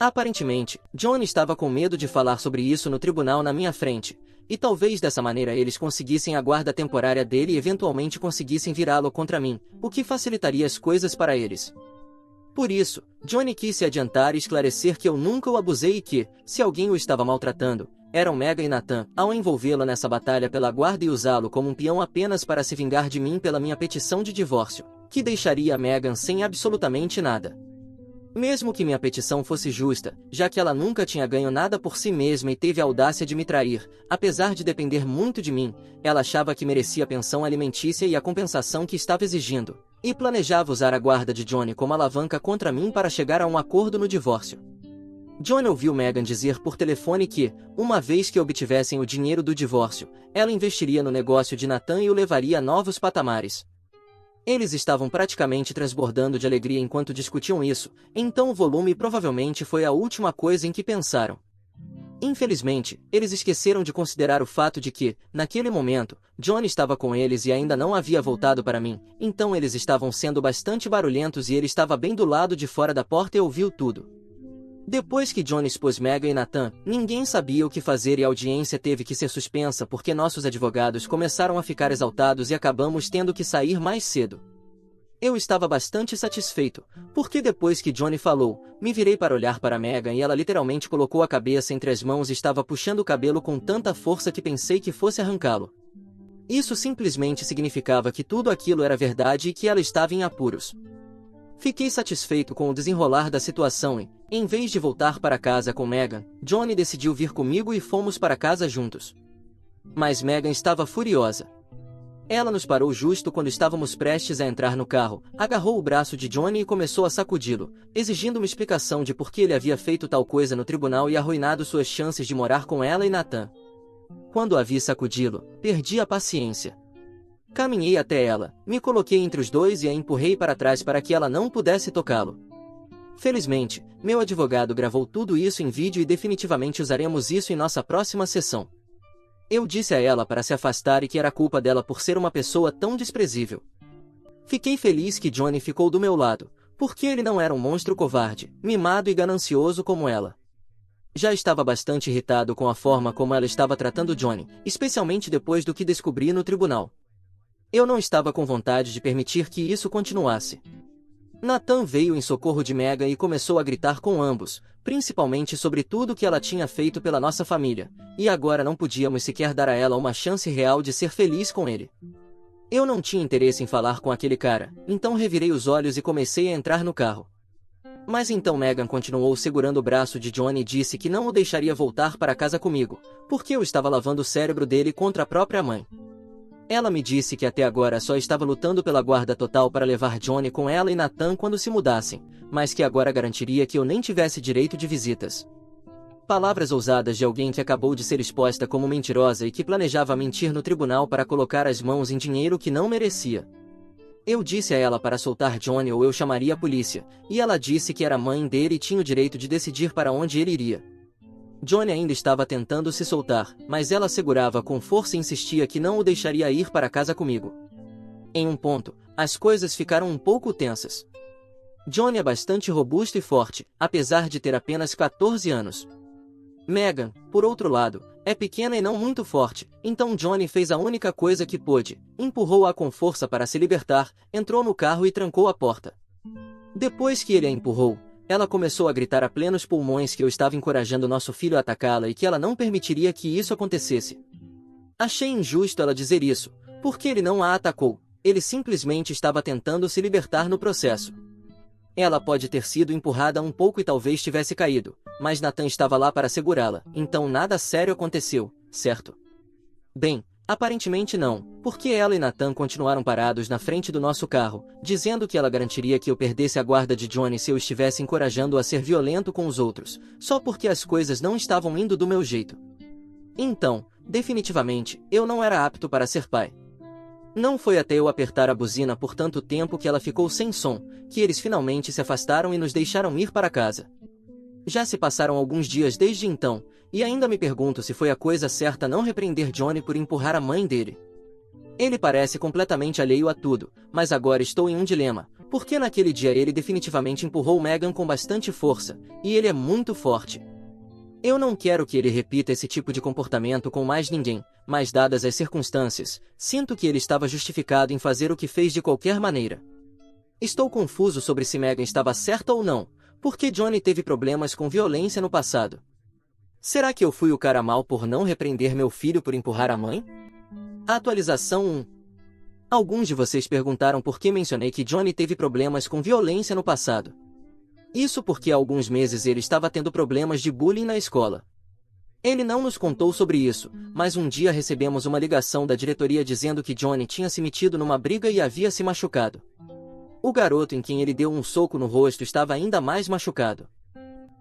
Aparentemente, Johnny estava com medo de falar sobre isso no tribunal na minha frente, e talvez dessa maneira eles conseguissem a guarda temporária dele e eventualmente conseguissem virá-lo contra mim, o que facilitaria as coisas para eles. Por isso, Johnny quis se adiantar e esclarecer que eu nunca o abusei e que, se alguém o estava maltratando, eram Megan e Nathan, ao envolvê-la nessa batalha pela guarda e usá-lo como um peão apenas para se vingar de mim pela minha petição de divórcio, que deixaria Megan sem absolutamente nada. Mesmo que minha petição fosse justa, já que ela nunca tinha ganho nada por si mesma e teve a audácia de me trair, apesar de depender muito de mim, ela achava que merecia a pensão alimentícia e a compensação que estava exigindo, e planejava usar a guarda de Johnny como alavanca contra mim para chegar a um acordo no divórcio. Johnny ouviu Megan dizer por telefone que, uma vez que obtivessem o dinheiro do divórcio, ela investiria no negócio de Nathan e o levaria a novos patamares. Eles estavam praticamente transbordando de alegria enquanto discutiam isso, então o volume provavelmente foi a última coisa em que pensaram. Infelizmente, eles esqueceram de considerar o fato de que, naquele momento, Johnny estava com eles e ainda não havia voltado para mim, então eles estavam sendo bastante barulhentos e ele estava bem do lado de fora da porta e ouviu tudo. Depois que Johnny expôs Megan e Nathan, ninguém sabia o que fazer e a audiência teve que ser suspensa porque nossos advogados começaram a ficar exaltados e acabamos tendo que sair mais cedo. Eu estava bastante satisfeito, porque depois que Johnny falou, me virei para olhar para Megan e ela literalmente colocou a cabeça entre as mãos e estava puxando o cabelo com tanta força que pensei que fosse arrancá-lo. Isso simplesmente significava que tudo aquilo era verdade e que ela estava em apuros. Fiquei satisfeito com o desenrolar da situação e, em vez de voltar para casa com Megan, Johnny decidiu vir comigo e fomos para casa juntos. Mas Megan estava furiosa. Ela nos parou justo quando estávamos prestes a entrar no carro, agarrou o braço de Johnny e começou a sacudi-lo, exigindo uma explicação de por que ele havia feito tal coisa no tribunal e arruinado suas chances de morar com ela e Nathan. Quando a vi sacudi-lo, perdi a paciência. Caminhei até ela, me coloquei entre os dois e a empurrei para trás para que ela não pudesse tocá-lo. Felizmente, meu advogado gravou tudo isso em vídeo e definitivamente usaremos isso em nossa próxima sessão. Eu disse a ela para se afastar e que era culpa dela por ser uma pessoa tão desprezível. Fiquei feliz que Johnny ficou do meu lado, porque ele não era um monstro covarde, mimado e ganancioso como ela. Já estava bastante irritado com a forma como ela estava tratando Johnny, especialmente depois do que descobri no tribunal. Eu não estava com vontade de permitir que isso continuasse. Nathan veio em socorro de Megan e começou a gritar com ambos, principalmente sobre tudo que ela tinha feito pela nossa família, e agora não podíamos sequer dar a ela uma chance real de ser feliz com ele. Eu não tinha interesse em falar com aquele cara, então revirei os olhos e comecei a entrar no carro. Mas então Megan continuou segurando o braço de Johnny e disse que não o deixaria voltar para casa comigo, porque eu estava lavando o cérebro dele contra a própria mãe. Ela me disse que até agora só estava lutando pela guarda total para levar Johnny com ela e Nathan quando se mudassem, mas que agora garantiria que eu nem tivesse direito de visitas. Palavras ousadas de alguém que acabou de ser exposta como mentirosa e que planejava mentir no tribunal para colocar as mãos em dinheiro que não merecia. Eu disse a ela para soltar Johnny ou eu chamaria a polícia, e ela disse que era mãe dele e tinha o direito de decidir para onde ele iria. Johnny ainda estava tentando se soltar, mas ela segurava com força e insistia que não o deixaria ir para casa comigo. Em um ponto, as coisas ficaram um pouco tensas. Johnny é bastante robusto e forte, apesar de ter apenas 14 anos. Megan, por outro lado, é pequena e não muito forte, então Johnny fez a única coisa que pôde, empurrou-a com força para se libertar, entrou no carro e trancou a porta. Depois que ele a empurrou, ela começou a gritar a plenos pulmões que eu estava encorajando nosso filho a atacá-la e que ela não permitiria que isso acontecesse. Achei injusto ela dizer isso, porque ele não a atacou, ele simplesmente estava tentando se libertar no processo. Ela pode ter sido empurrada um pouco e talvez tivesse caído, mas Nathan estava lá para segurá-la, então nada sério aconteceu, certo? Bem, aparentemente não, porque ela e Nathan continuaram parados na frente do nosso carro, dizendo que ela garantiria que eu perdesse a guarda de Johnny se eu estivesse encorajando-o a ser violento com os outros, só porque as coisas não estavam indo do meu jeito. Então, definitivamente, eu não era apto para ser pai. Não foi até eu apertar a buzina por tanto tempo que ela ficou sem som, que eles finalmente se afastaram e nos deixaram ir para casa. Já se passaram alguns dias desde então, e ainda me pergunto se foi a coisa certa não repreender Johnny por empurrar a mãe dele. Ele parece completamente alheio a tudo, mas agora estou em um dilema, porque naquele dia ele definitivamente empurrou Megan com bastante força, e ele é muito forte. Eu não quero que ele repita esse tipo de comportamento com mais ninguém, mas dadas as circunstâncias, sinto que ele estava justificado em fazer o que fez de qualquer maneira. Estou confuso sobre se Megan estava certa ou não, porque Johnny teve problemas com violência no passado. Será que eu fui o cara mal por não repreender meu filho por empurrar a mãe? Atualização 1. Alguns de vocês perguntaram por que mencionei que Johnny teve problemas com violência no passado. Isso porque há alguns meses ele estava tendo problemas de bullying na escola. Ele não nos contou sobre isso, mas um dia recebemos uma ligação da diretoria dizendo que Johnny tinha se metido numa briga e havia se machucado. O garoto em quem ele deu um soco no rosto estava ainda mais machucado.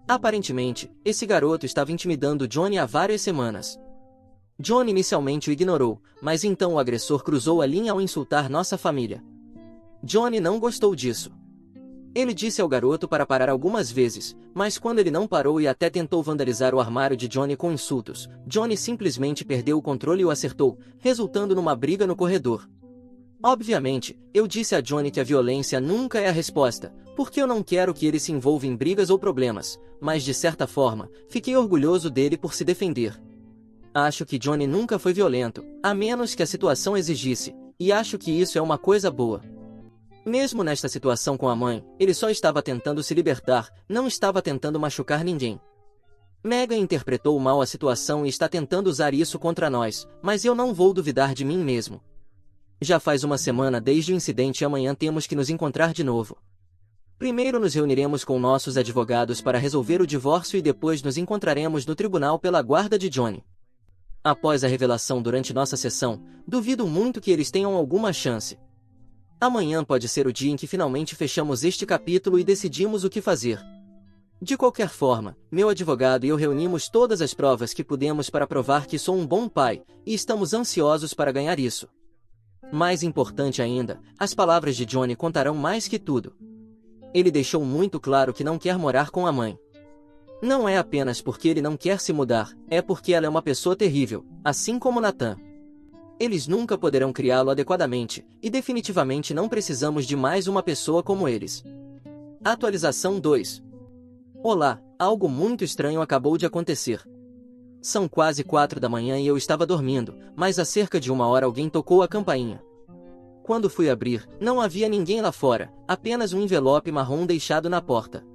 Aparentemente, esse garoto estava intimidando Johnny há várias semanas. Johnny inicialmente o ignorou, mas então o agressor cruzou a linha ao insultar nossa família. Johnny não gostou disso. Ele disse ao garoto para parar algumas vezes, mas quando ele não parou e até tentou vandalizar o armário de Johnny com insultos, Johnny simplesmente perdeu o controle e o acertou, resultando numa briga no corredor. Obviamente, eu disse a Johnny que a violência nunca é a resposta, porque eu não quero que ele se envolva em brigas ou problemas, mas de certa forma, fiquei orgulhoso dele por se defender. Acho que Johnny nunca foi violento, a menos que a situação exigisse, e acho que isso é uma coisa boa. Mesmo nesta situação com a mãe, ele só estava tentando se libertar, não estava tentando machucar ninguém. Megan interpretou mal a situação e está tentando usar isso contra nós, mas eu não vou duvidar de mim mesmo. Já faz uma semana desde o incidente e amanhã temos que nos encontrar de novo. Primeiro nos reuniremos com nossos advogados para resolver o divórcio e depois nos encontraremos no tribunal pela guarda de Johnny. Após a revelação durante nossa sessão, duvido muito que eles tenham alguma chance. Amanhã pode ser o dia em que finalmente fechamos este capítulo e decidimos o que fazer. De qualquer forma, meu advogado e eu reunimos todas as provas que pudemos para provar que sou um bom pai, e estamos ansiosos para ganhar isso. Mais importante ainda, as palavras de Johnny contarão mais que tudo. Ele deixou muito claro que não quer morar com a mãe. Não é apenas porque ele não quer se mudar, é porque ela é uma pessoa terrível, assim como Nathan. Eles nunca poderão criá-lo adequadamente, e definitivamente não precisamos de mais uma pessoa como eles. Atualização 2. Olá, algo muito estranho acabou de acontecer. São quase 4 da manhã e eu estava dormindo, mas há cerca de 1 hora alguém tocou a campainha. Quando fui abrir, não havia ninguém lá fora, apenas um envelope marrom deixado na porta.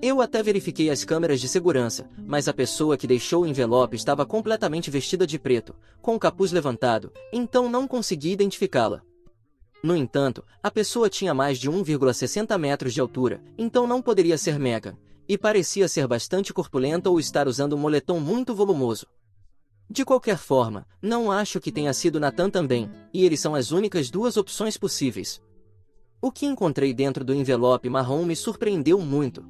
Eu até verifiquei as câmeras de segurança, mas a pessoa que deixou o envelope estava completamente vestida de preto, com o capuz levantado, então não consegui identificá-la. No entanto, a pessoa tinha mais de 1,60 metros de altura, então não poderia ser Megan, e parecia ser bastante corpulenta ou estar usando um moletom muito volumoso. De qualquer forma, não acho que tenha sido Nathan também, e eles são as únicas duas opções possíveis. O que encontrei dentro do envelope marrom me surpreendeu muito.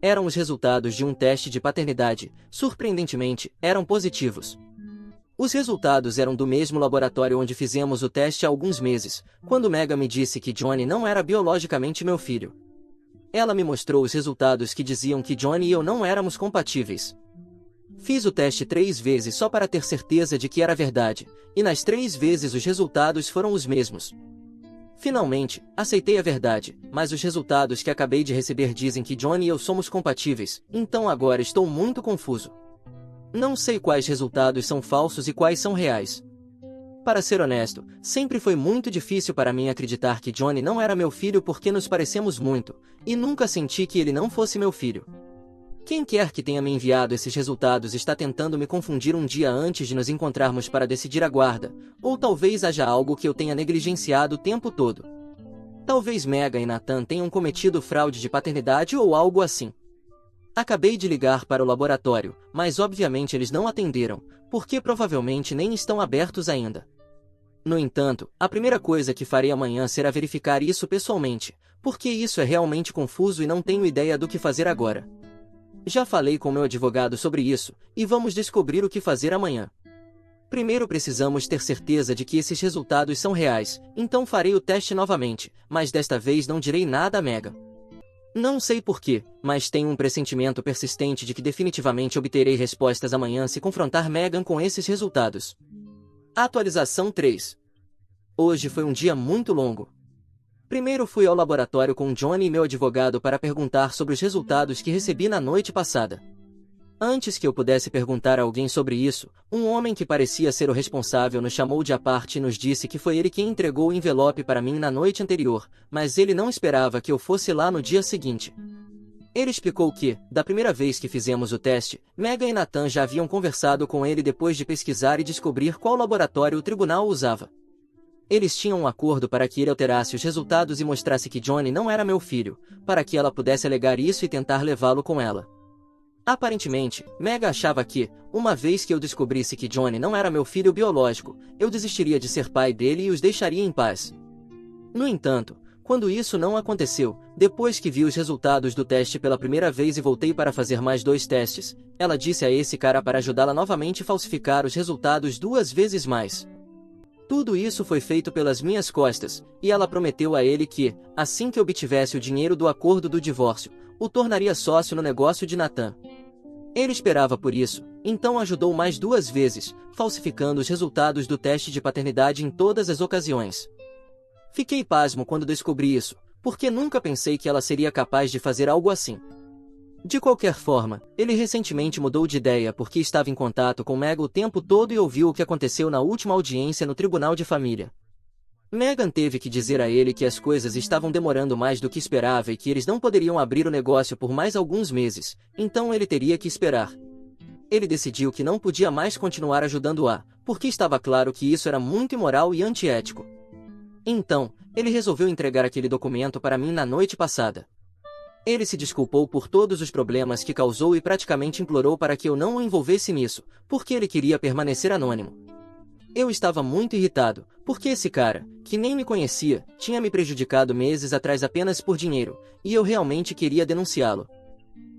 Eram os resultados de um teste de paternidade, surpreendentemente, eram positivos. Os resultados eram do mesmo laboratório onde fizemos o teste há alguns meses, quando Megan me disse que Johnny não era biologicamente meu filho. Ela me mostrou os resultados que diziam que Johnny e eu não éramos compatíveis. Fiz o teste 3 vezes só para ter certeza de que era verdade, e nas 3 vezes os resultados foram os mesmos. Finalmente, aceitei a verdade, mas os resultados que acabei de receber dizem que Johnny e eu somos compatíveis, então agora estou muito confuso. Não sei quais resultados são falsos e quais são reais. Para ser honesto, sempre foi muito difícil para mim acreditar que Johnny não era meu filho porque nos parecemos muito, e nunca senti que ele não fosse meu filho. Quem quer que tenha me enviado esses resultados está tentando me confundir um dia antes de nos encontrarmos para decidir a guarda, ou talvez haja algo que eu tenha negligenciado o tempo todo. Talvez Megan e Nathan tenham cometido fraude de paternidade ou algo assim. Acabei de ligar para o laboratório, mas obviamente eles não atenderam, porque provavelmente nem estão abertos ainda. No entanto, a primeira coisa que farei amanhã será verificar isso pessoalmente, porque isso é realmente confuso e não tenho ideia do que fazer agora. Já falei com meu advogado sobre isso, e vamos descobrir o que fazer amanhã. Primeiro precisamos ter certeza de que esses resultados são reais, então farei o teste novamente, mas desta vez não direi nada a Megan. Não sei porquê, mas tenho um pressentimento persistente de que definitivamente obterei respostas amanhã se confrontar Megan com esses resultados. Atualização 3. Hoje foi um dia muito longo. Primeiro fui ao laboratório com Johnny e meu advogado para perguntar sobre os resultados que recebi na noite passada. Antes que eu pudesse perguntar a alguém sobre isso, um homem que parecia ser o responsável nos chamou de à parte e nos disse que foi ele quem entregou o envelope para mim na noite anterior, mas ele não esperava que eu fosse lá no dia seguinte. Ele explicou que, da primeira vez que fizemos o teste, Megan e Nathan já haviam conversado com ele depois de pesquisar e descobrir qual laboratório o tribunal usava. Eles tinham um acordo para que ele alterasse os resultados e mostrasse que Johnny não era meu filho, para que ela pudesse alegar isso e tentar levá-lo com ela. Aparentemente, Megan achava que, uma vez que eu descobrisse que Johnny não era meu filho biológico, eu desistiria de ser pai dele e os deixaria em paz. No entanto, quando isso não aconteceu, depois que vi os resultados do teste pela primeira vez e voltei para fazer mais 2 testes, ela disse a esse cara para ajudá-la novamente a falsificar os resultados 2 vezes mais. Tudo isso foi feito pelas minhas costas, e ela prometeu a ele que, assim que obtivesse o dinheiro do acordo do divórcio, o tornaria sócio no negócio de Nathan. Ele esperava por isso, então ajudou mais 2 vezes, falsificando os resultados do teste de paternidade em todas as ocasiões. Fiquei pasmo quando descobri isso, porque nunca pensei que ela seria capaz de fazer algo assim. De qualquer forma, ele recentemente mudou de ideia porque estava em contato com Megan o tempo todo e ouviu o que aconteceu na última audiência no Tribunal de Família. Megan teve que dizer a ele que as coisas estavam demorando mais do que esperava e que eles não poderiam abrir o negócio por mais alguns meses, então ele teria que esperar. Ele decidiu que não podia mais continuar ajudando-a, porque estava claro que isso era muito imoral e antiético. Então, ele resolveu entregar aquele documento para mim na noite passada. Ele se desculpou por todos os problemas que causou e praticamente implorou para que eu não o envolvesse nisso, porque ele queria permanecer anônimo. Eu estava muito irritado, porque esse cara, que nem me conhecia, tinha me prejudicado meses atrás apenas por dinheiro, e eu realmente queria denunciá-lo.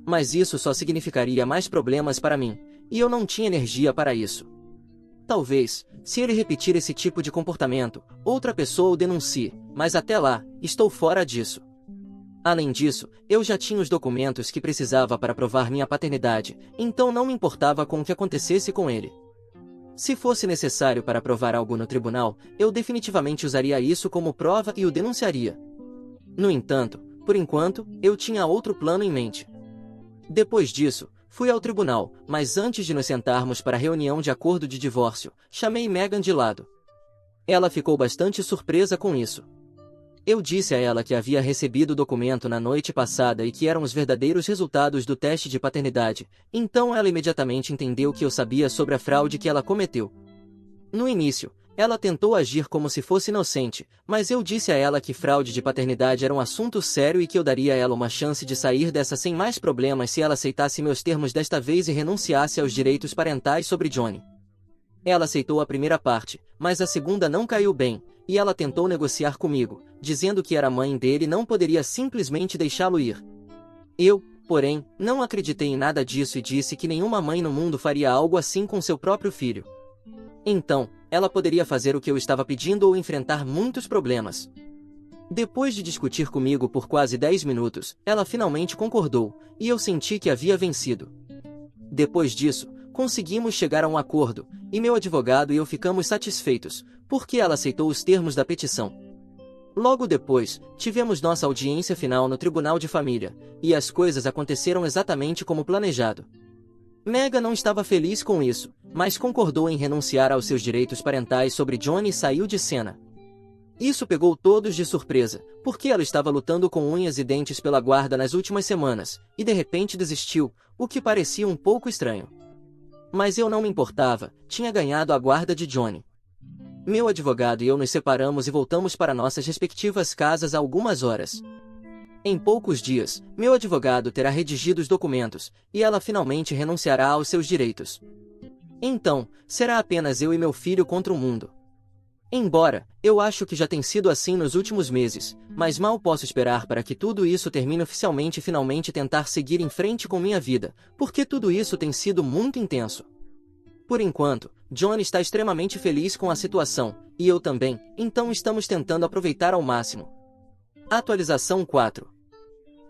Mas isso só significaria mais problemas para mim, e eu não tinha energia para isso. Talvez, se ele repetir esse tipo de comportamento, outra pessoa o denuncie, mas até lá, estou fora disso. Além disso, eu já tinha os documentos que precisava para provar minha paternidade, então não me importava com o que acontecesse com ele. Se fosse necessário para provar algo no tribunal, eu definitivamente usaria isso como prova e o denunciaria. No entanto, por enquanto, eu tinha outro plano em mente. Depois disso, fui ao tribunal, mas antes de nos sentarmos para a reunião de acordo de divórcio, chamei Megan de lado. Ela ficou bastante surpresa com isso. Eu disse a ela que havia recebido o documento na noite passada e que eram os verdadeiros resultados do teste de paternidade, então ela imediatamente entendeu que eu sabia sobre a fraude que ela cometeu. No início, ela tentou agir como se fosse inocente, mas eu disse a ela que fraude de paternidade era um assunto sério e que eu daria a ela uma chance de sair dessa sem mais problemas se ela aceitasse meus termos desta vez e renunciasse aos direitos parentais sobre Johnny. Ela aceitou a primeira parte, mas a segunda não caiu bem, e ela tentou negociar comigo, dizendo que era mãe dele e não poderia simplesmente deixá-lo ir. Eu, porém, não acreditei em nada disso e disse que nenhuma mãe no mundo faria algo assim com seu próprio filho. Então, ela poderia fazer o que eu estava pedindo ou enfrentar muitos problemas. Depois de discutir comigo por quase 10 minutos, ela finalmente concordou, e eu senti que havia vencido. Depois disso, conseguimos chegar a um acordo, e meu advogado e eu ficamos satisfeitos, porque ela aceitou os termos da petição. Logo depois, tivemos nossa audiência final no Tribunal de Família, e as coisas aconteceram exatamente como planejado. Megan não estava feliz com isso, mas concordou em renunciar aos seus direitos parentais sobre Johnny e saiu de cena. Isso pegou todos de surpresa, porque ela estava lutando com unhas e dentes pela guarda nas últimas semanas, e de repente desistiu, o que parecia um pouco estranho. Mas eu não me importava, tinha ganhado a guarda de Johnny. Meu advogado e eu nos separamos e voltamos para nossas respectivas casas há algumas horas. Em poucos dias, meu advogado terá redigido os documentos, e ela finalmente renunciará aos seus direitos. Então, será apenas eu e meu filho contra o mundo. Embora, eu acho que já tem sido assim nos últimos meses, mas mal posso esperar para que tudo isso termine oficialmente e finalmente tentar seguir em frente com minha vida, porque tudo isso tem sido muito intenso. Por enquanto, Johnny está extremamente feliz com a situação, e eu também, então estamos tentando aproveitar ao máximo. Atualização 4.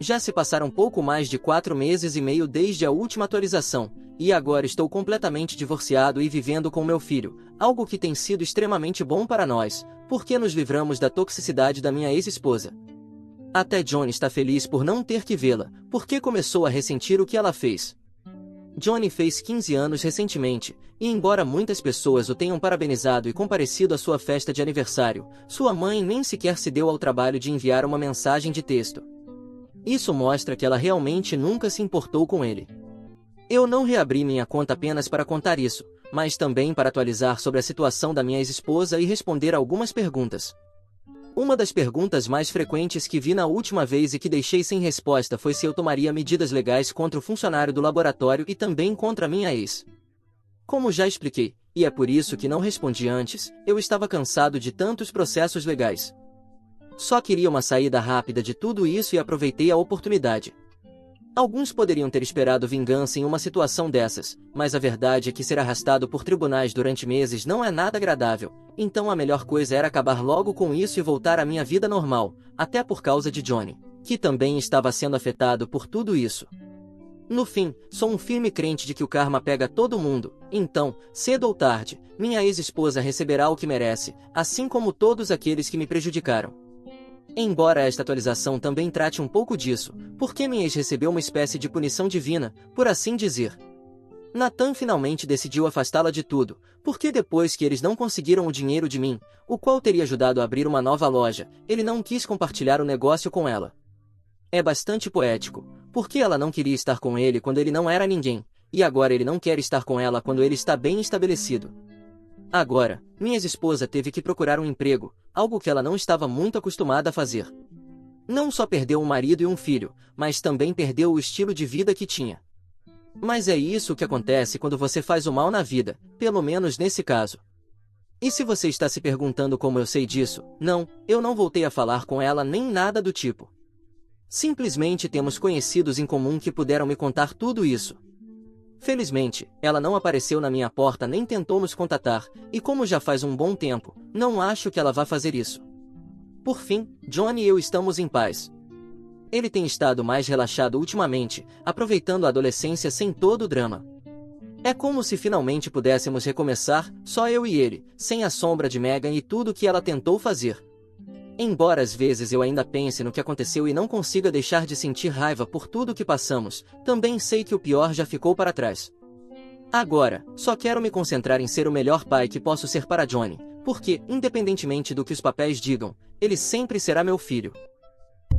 Já se passaram pouco mais de 4 meses e meio desde a última atualização, e agora estou completamente divorciado e vivendo com meu filho, algo que tem sido extremamente bom para nós, porque nos livramos da toxicidade da minha ex-esposa. Até Johnny está feliz por não ter que vê-la, porque começou a ressentir o que ela fez. Johnny fez 15 anos recentemente, e embora muitas pessoas o tenham parabenizado e comparecido à sua festa de aniversário, sua mãe nem sequer se deu ao trabalho de enviar uma mensagem de texto. Isso mostra que ela realmente nunca se importou com ele. Eu não reabri minha conta apenas para contar isso, mas também para atualizar sobre a situação da minha ex-esposa e responder algumas perguntas. Uma das perguntas mais frequentes que vi na última vez e que deixei sem resposta foi se eu tomaria medidas legais contra o funcionário do laboratório e também contra minha ex. Como já expliquei, e é por isso que não respondi antes, eu estava cansado de tantos processos legais. Só queria uma saída rápida de tudo isso e aproveitei a oportunidade. Alguns poderiam ter esperado vingança em uma situação dessas, mas a verdade é que ser arrastado por tribunais durante meses não é nada agradável, então a melhor coisa era acabar logo com isso e voltar à minha vida normal, até por causa de Johnny, que também estava sendo afetado por tudo isso. No fim, sou um firme crente de que o karma pega todo mundo, então, cedo ou tarde, minha ex-esposa receberá o que merece, assim como todos aqueles que me prejudicaram. Embora esta atualização também trate um pouco disso, porque minha ex recebeu uma espécie de punição divina, por assim dizer. Nathan finalmente decidiu afastá-la de tudo, porque depois que eles não conseguiram o dinheiro de mim, o qual teria ajudado a abrir uma nova loja, ele não quis compartilhar o negócio com ela. É bastante poético, porque ela não queria estar com ele quando ele não era ninguém, e agora ele não quer estar com ela quando ele está bem estabelecido. Agora, minha ex-esposa teve que procurar um emprego, algo que ela não estava muito acostumada a fazer. Não só perdeu um marido e um filho, mas também perdeu o estilo de vida que tinha. Mas é isso que acontece quando você faz o mal na vida, pelo menos nesse caso. E se você está se perguntando como eu sei disso, não, eu não voltei a falar com ela nem nada do tipo. Simplesmente temos conhecidos em comum que puderam me contar tudo isso. Felizmente, ela não apareceu na minha porta nem tentou nos contatar, e como já faz um bom tempo, não acho que ela vá fazer isso. Por fim, Johnny e eu estamos em paz. Ele tem estado mais relaxado ultimamente, aproveitando a adolescência sem todo o drama. É como se finalmente pudéssemos recomeçar, só eu e ele, sem a sombra de Megan e tudo o que ela tentou fazer. Embora às vezes eu ainda pense no que aconteceu e não consiga deixar de sentir raiva por tudo o que passamos, também sei que o pior já ficou para trás. Agora, só quero me concentrar em ser o melhor pai que posso ser para Johnny, porque, independentemente do que os papéis digam, ele sempre será meu filho.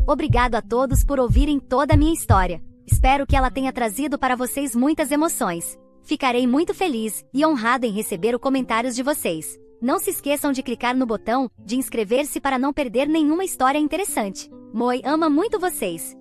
Obrigado a todos por ouvirem toda a minha história. Espero que ela tenha trazido para vocês muitas emoções. Ficarei muito feliz e honrado em receber os comentários de vocês. Não se esqueçam de clicar no botão de inscrever-se para não perder nenhuma história interessante. Moi ama muito vocês.